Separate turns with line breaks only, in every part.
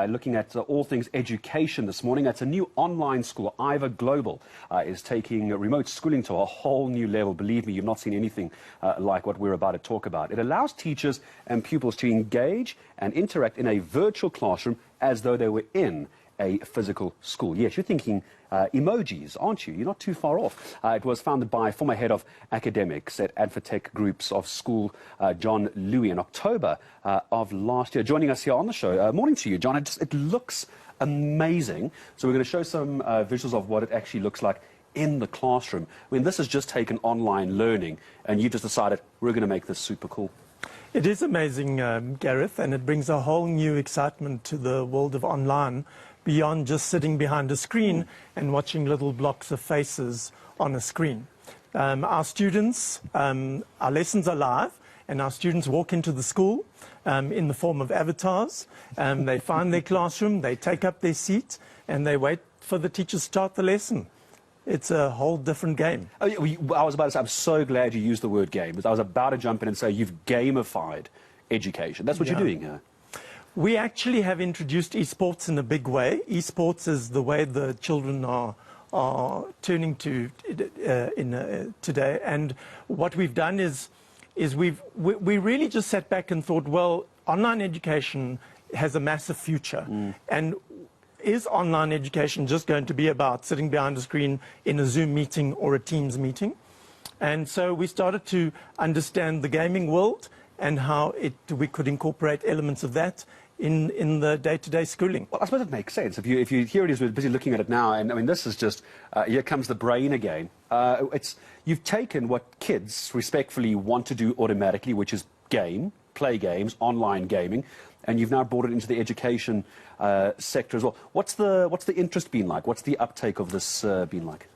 looking at all things education this morning. That's a new online school. Ivor Global is taking remote schooling to a whole new level. Believe me, you've not seen anything like what we're about to talk about. It allows teachers and pupils to engage and interact in a virtual classroom as though they were in a physical school. Yes, you're thinking emojis, aren't you? You're not too far off. It was founded by former head of academics at Advotech Groups of School, John Louis, in October of last year. Joining us here on the show. Morning to you, John. It looks amazing. So we're going to show some visuals of what it actually looks like in the classroom. I mean, this has just taken online learning, and you just decided we're going to make this super cool.
It is amazing, Gareth, and it brings a whole new excitement to the world of online, beyond just sitting behind a screen and watching little blocks of faces on a screen. Our students, our lessons are live, and our students walk into the school in the form of avatars. They find their classroom, they take up their seat, and they wait for the teacher to start the lesson. It's a whole different game.
Oh, I was about to say, I'm so glad you used the word game. I was about to jump in and say you've gamified education. That's what you're doing here.
We actually have introduced esports in a big way. Esports is the way the children are turning to today. And what we've done is we really just sat back and thought, well, online education has a massive future. And is online education just going to be about sitting behind a screen in a Zoom meeting or a Teams meeting? And so we started to understand the gaming world and how we could incorporate elements of that in the day-to-day schooling.
Well, I suppose it makes sense. If you here it is, we're busy looking at it now, and I mean, this is just, here comes the brain again. You've taken what kids respectfully want to do automatically, which is play games, online gaming, and you've now brought it into the education sector as well. What's the interest been like? What's the uptake of this been like?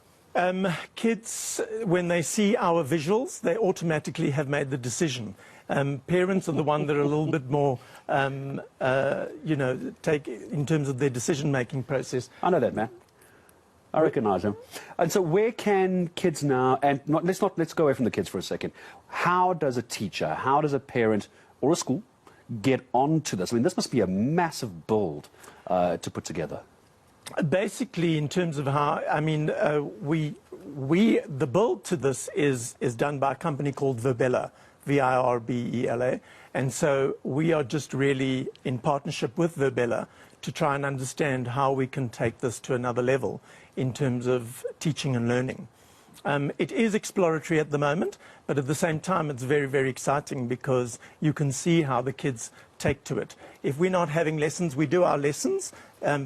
Kids, when they see our visuals, they automatically have made the decision. Parents are the one that are a little bit more, take in terms of their decision-making process.
I know that, man. I recognise him. And so where can kids now, and let's go away from the kids for a second. How does a teacher, how does a parent or a school get onto this? I mean, this must be a massive build to put together.
Basically, in terms of how, I mean, the build to this is done by a company called Virbela, Virbela, and so we are just really in partnership with Virbela to try and understand how we can take this to another level in terms of teaching and learning. It is exploratory at the moment, but at the same time it's very, very exciting because you can see how the kids take to it. If we're not having lessons, we do our lessons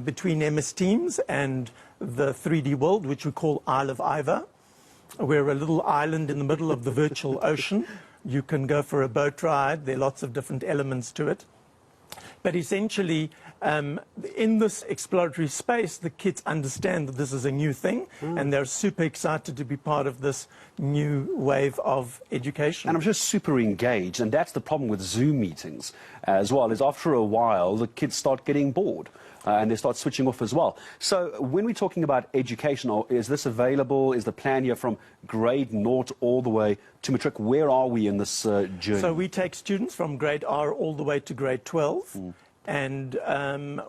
between MS Teams and the 3D world, which we call Isle of Ivor. We're a little island in the middle of the virtual ocean. You can go for a boat ride. There are lots of different elements to it. But essentially, in this exploratory space, the kids understand that this is a new thing, and they're super excited to be part of this new wave of education.
And I'm just super engaged, and that's the problem with Zoom meetings as well, is after a while, the kids start getting bored. And they start switching off as well. So when we're talking about education, is this available? Is the plan here from grade 0 all the way to matric? Where are we in this journey?
So we take students from grade R all the way to grade 12, and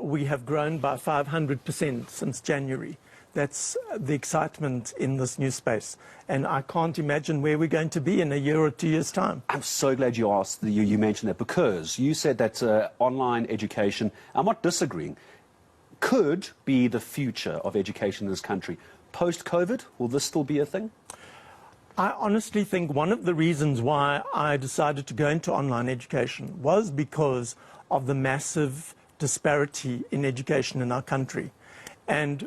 we have grown by 500% since January. That's the excitement in this new space. And I can't imagine where we're going to be in a year or 2 years' time.
I'm so glad you asked, you mentioned that, because you said that online education, I'm not disagreeing, could be the future of education in this country. Post-COVID, will this still be a thing?
I honestly think one of the reasons why I decided to go into online education was because of the massive disparity in education in our country. And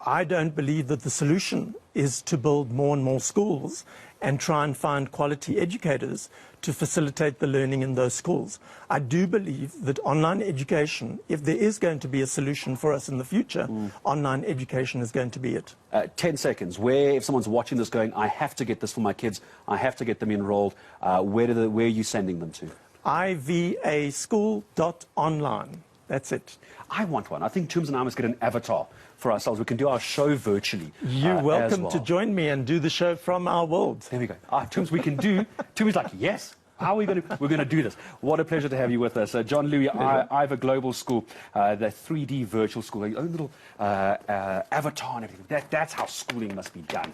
I don't believe that the solution is to build more and more schools and try and find quality educators to facilitate the learning in those schools. I do believe that online education, if there is going to be a solution for us in the future, online education is going to be it.
10 seconds. If someone's watching this going, I have to get this for my kids, I have to get them enrolled, where are you sending them to?
ivaschool.online. That's it.
I want one. I think Toombs and I must get an avatar for ourselves. We can do our show virtually.
You're welcome
well.
to join me and do the show from our world.
There we go. Toombs, we can do. Toombs like, yes, How are we going to? We're going to do this. What a pleasure to have you with us, John Louis, Iva Global School, the 3D virtual school, your own little avatar and everything. That's how schooling must be done.